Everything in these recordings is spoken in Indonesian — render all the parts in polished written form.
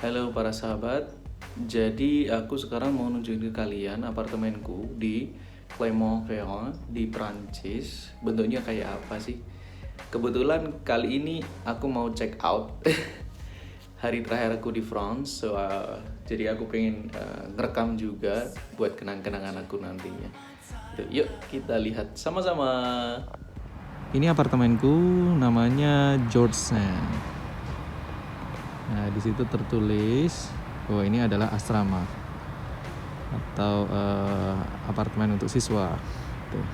Halo para sahabat, jadi aku sekarang mau nunjukin ke kalian apartemenku di Clermont-Ferrand di Prancis. Bentuknya kayak apa sih? Kebetulan kali ini aku mau check out hari terakhir aku di France, jadi aku pengen ngerekam juga buat kenang-kenangan aku nantinya. Yuk kita lihat sama-sama. Ini apartemenku, namanya George Sand. Nah, di situ tertulis bahwa ini adalah asrama atau apartemen untuk siswa. Tuh.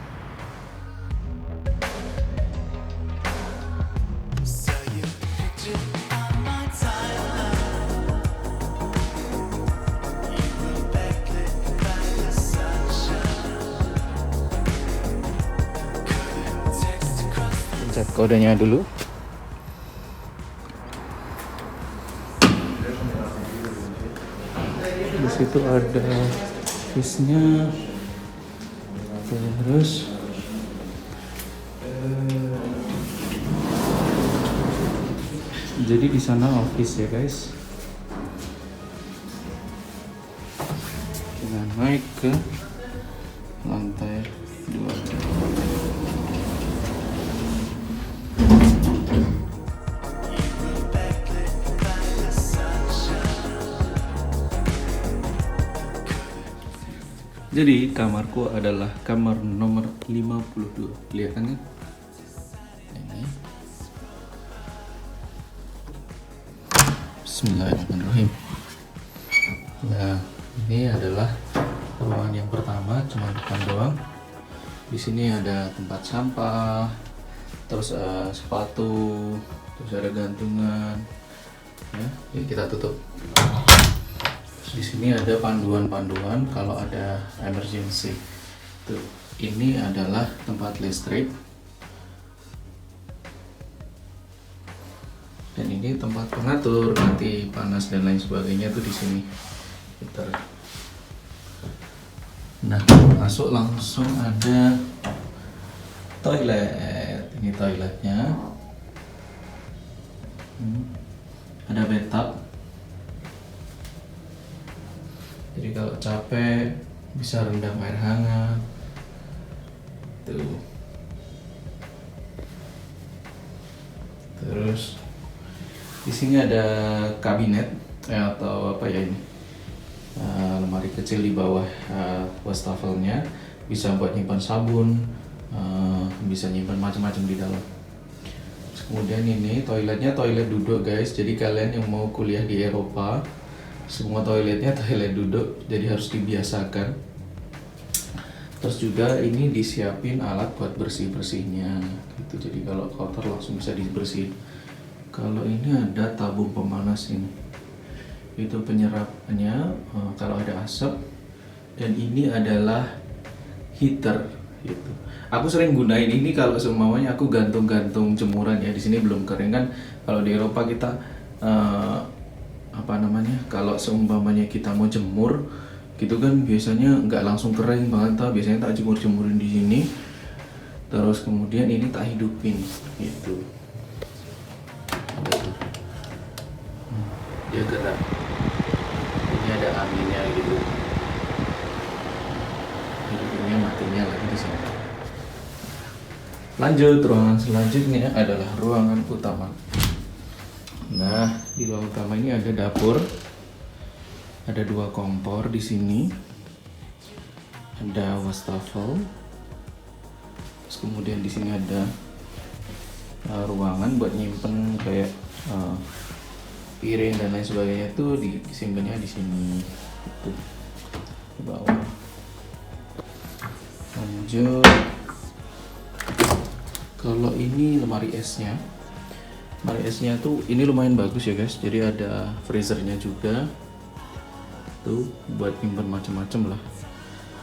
Pencet kodenya dulu. Di situ ada office-nya, terus jadi di sana office ya guys. Kita naik ke lantai 2. Jadi kamarku adalah kamar nomor 52. Kelihatan kan? Ini. Bismillahirrahmanirrahim. Nah, ini adalah ruangan yang pertama, cuma depan doang. Di sini ada tempat sampah, terus sepatu, terus ada gantungan. Ya, jadi kita tutup. Di sini ada panduan-panduan kalau ada emergency. Tuh, ini adalah tempat listrik. Dan ini tempat pengatur nanti panas dan lain sebagainya tuh di sini. Bentar. Nah, masuk langsung ada toilet. Ini toiletnya. Ada bathtub. Jadi kalau capek bisa rendam air hangat. Tuh. Terus di sini ada kabinet atau apa ya ini? Lemari kecil di bawah wastafelnya, bisa buat nyimpan sabun, bisa nyimpan macam-macam di dalam. Kemudian ini toiletnya toilet duduk guys. Jadi kalian yang mau kuliah di Eropa, semua toiletnya toilet duduk, jadi harus dibiasakan. Terus juga ini disiapin alat buat bersih-bersihnya gitu. Jadi kalau kotor langsung bisa dibersihin. Kalau ini ada tabung pemanas ini. Itu penyerapnya kalau ada asap. Dan ini adalah heater gitu. Aku sering gunain ini kalau semuanya aku gantung-gantung jemuran ya. Di sini belum kering kan. Kalau di Eropa kita kalau seumpamanya kita mau jemur gitu kan biasanya nggak langsung kering banget, biasanya tak jemur-jemurin di sini, terus kemudian ini tak hidupin gitu. Dia gerak, ini ada anginnya gitu, hidupinnya matinya lagi di sini. Lanjut, ruangan selanjutnya adalah ruangan utama. Nah, di ruang utama ini ada dapur, ada 2 kompor di sini, ada wastafel, terus kemudian di sini ada ruangan buat nyimpen kayak piring dan lain sebagainya tuh disimpannya di sini, itu di bawah. Lanjut, kalau ini lemari esnya. Lemari esnya tuh ini lumayan bagus ya guys. Jadi ada freezernya juga. Tuh buat nyimpen macam-macam lah.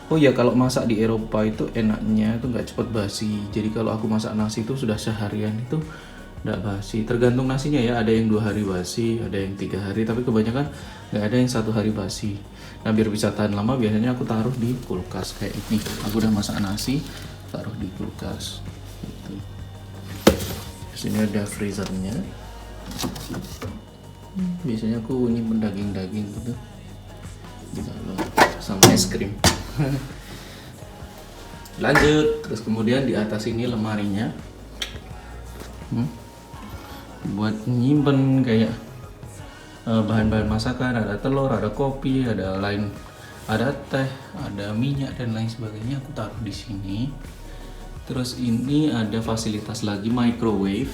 Oh ya, kalau masak di Eropa itu enaknya itu nggak cepet basi. Jadi kalau aku masak nasi itu sudah seharian itu nggak basi. Tergantung nasinya ya. Ada yang 2 hari basi, ada yang 3 hari. Tapi kebanyakan nggak ada yang 1 hari basi. Nah biar bisa tahan lama biasanya aku taruh di kulkas kayak ini. Aku udah masak nasi, taruh di kulkas. Gitu. Sini ada freezernya. Biasanya aku nyimpen daging-daging gitu di dalam sama es krim. Lanjut, terus kemudian di atas ini lemarinya buat nyimpen kayak bahan-bahan masakan, ada telur, ada kopi, ada teh, ada minyak dan lain sebagainya. Aku taruh di sini. Terus ini ada fasilitas lagi microwave.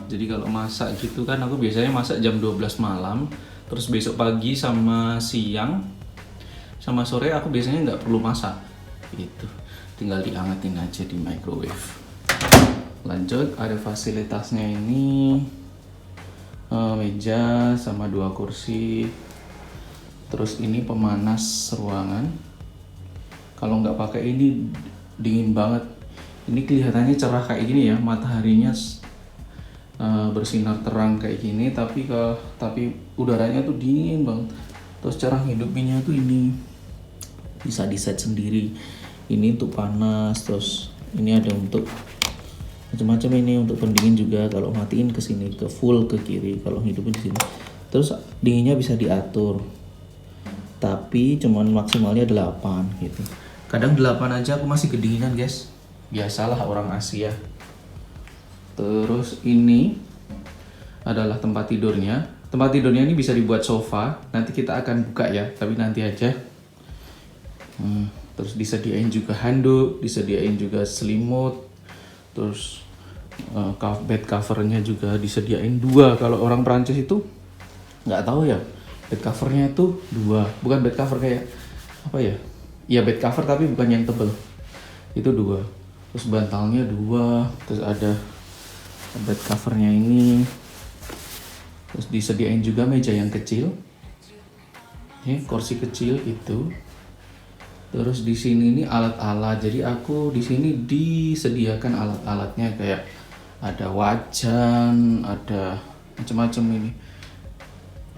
Jadi kalau masak gitu kan, aku biasanya masak jam 12 malam. Terus besok pagi sama siang sama sore aku biasanya nggak perlu masak gitu, tinggal diangetin aja di microwave. Lanjut, ada fasilitasnya ini, meja sama 2 kursi. Terus ini pemanas ruangan. Kalau nggak pakai ini dingin banget. Ini kelihatannya cerah kayak gini ya, mataharinya bersinar terang kayak gini, tapi udaranya tuh dingin banget. Terus cara ngidupinnya tuh ini bisa di set sendiri. Ini untuk panas, terus ini ada untuk macam-macam, ini untuk pendingin juga. Kalau matiin ke sini, ke full ke kiri, kalau hidupin di sini. Terus dinginnya bisa diatur. Tapi cuman maksimalnya 8 gitu. Kadang 8 aja aku masih kedinginan, guys. Biasalah orang Asia. Terus ini adalah tempat tidurnya. Tempat tidurnya ini bisa dibuat sofa. Nanti kita akan buka ya, tapi nanti aja. Terus disediain juga handuk, disediain juga selimut. Terus bed covernya juga disediain 2. Kalau orang Prancis itu nggak tahu ya, bed covernya itu 2. Bukan bed cover kayak apa ya? Iya bed cover tapi bukan yang tebel. Itu 2. Terus bantalnya 2. Terus ada bed covernya ini. Terus disediain juga meja yang kecil. Kursi kecil itu. Terus di sini nih alat-alat. Jadi aku di sini disediakan alat-alatnya kayak ada wajan, ada macam-macam ini.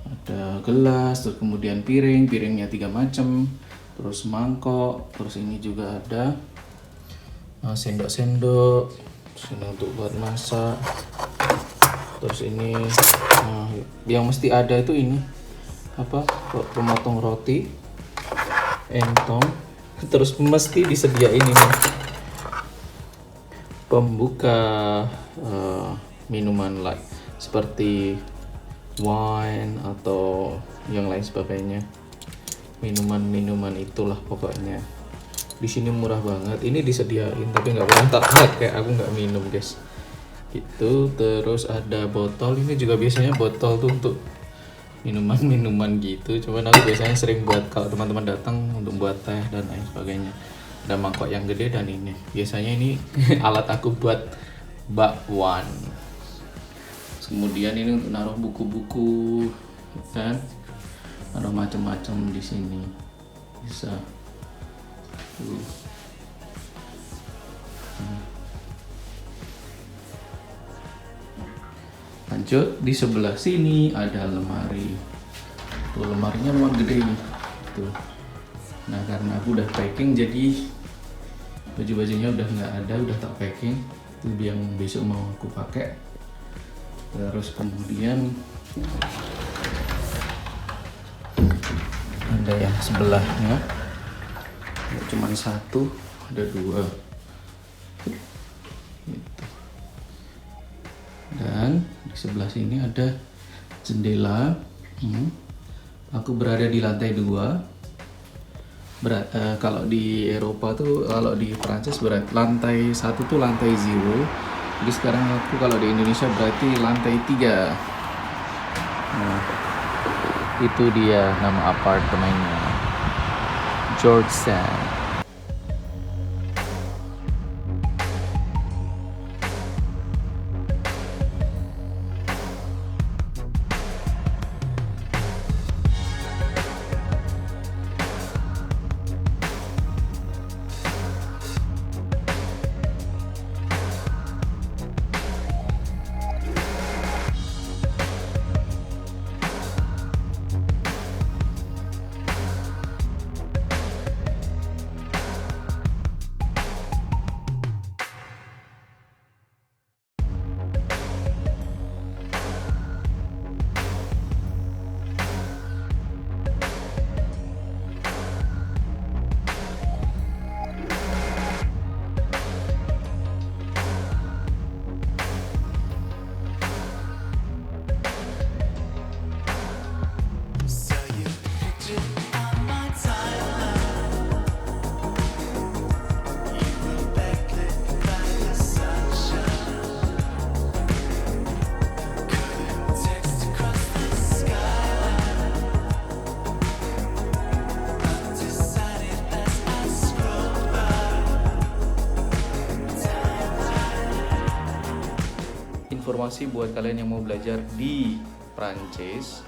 Ada gelas, terus kemudian piringnya 3 macam. Terus mangkok, terus ini juga ada sendok-sendok. Terus ini untuk buat masak. Terus ini yang mesti ada itu ini pemotong roti, entong. Terus mesti disediain ini pembuka minuman light seperti wine atau yang lain sebagainya. Minuman itulah pokoknya. Di sini murah banget. Ini disediain tapi nggak pernah tak pakai. Aku nggak minum, guys. Gitu. Terus ada botol. Ini juga biasanya botol tuh untuk minuman gitu. Cuman aku biasanya sering buat kalau teman-teman datang untuk buat teh dan lain sebagainya. Ada mangkok yang gede dan ini. Biasanya ini alat aku buat bakwan. Kemudian ini untuk naruh buku-buku kan. Ada macam-macam di sini. Bisa. Lanjut, di sebelah sini ada lemari. Tuh, lemarinya lumayan gede nih. Tuh. Nah, karena aku udah packing jadi baju-bajunya udah nggak ada, udah tak packing. Itu yang besok mau aku pakai. Terus kemudian ada yang sebelahnya. Nggak cuma 1, ada 2. Gitu. Dan di sebelah sini ada jendela. Aku berada di lantai 2. Kalau di Eropa tuh, kalau di Prancis lantai 1 tuh lantai 0. Jadi sekarang aku kalau di Indonesia berarti lantai 3. Nah, itu dia nama apartemennya, George Sand. informasi buat kalian yang mau belajar di Prancis.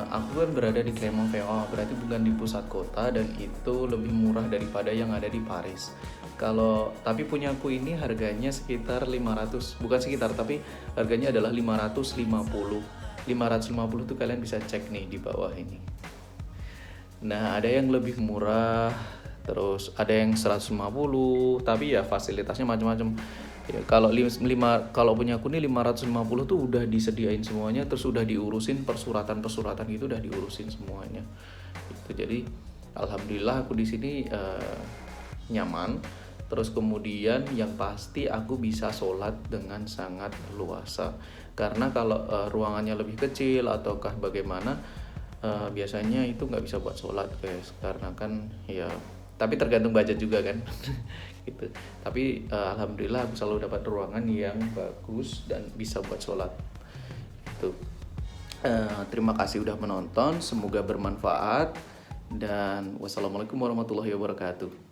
Aku kan berada di Clermont-Ferrand, berarti bukan di pusat kota, dan itu lebih murah daripada yang ada di Paris. Tapi punya aku ini harganya sekitar 500, bukan sekitar, tapi harganya adalah 550. 550 tuh kalian bisa cek nih di bawah ini. Nah, ada yang lebih murah, terus ada yang 150, tapi ya fasilitasnya macam-macam. Ya, kalau punya aku nih 550 tuh udah disediain semuanya, terus udah diurusin persuratan gitu, udah diurusin semuanya. Gitu. Jadi alhamdulillah aku di sini nyaman. Terus kemudian yang pasti aku bisa sholat dengan sangat luasa. Karena kalau ruangannya lebih kecil ataukah bagaimana, biasanya itu nggak bisa buat sholat guys. Karena kan ya, tapi tergantung budget juga kan. Gitu. Tapi alhamdulillah aku selalu dapat ruangan yang bagus dan bisa buat sholat. Itu. Terima kasih udah menonton, semoga bermanfaat, dan wassalamualaikum warahmatullahi wabarakatuh.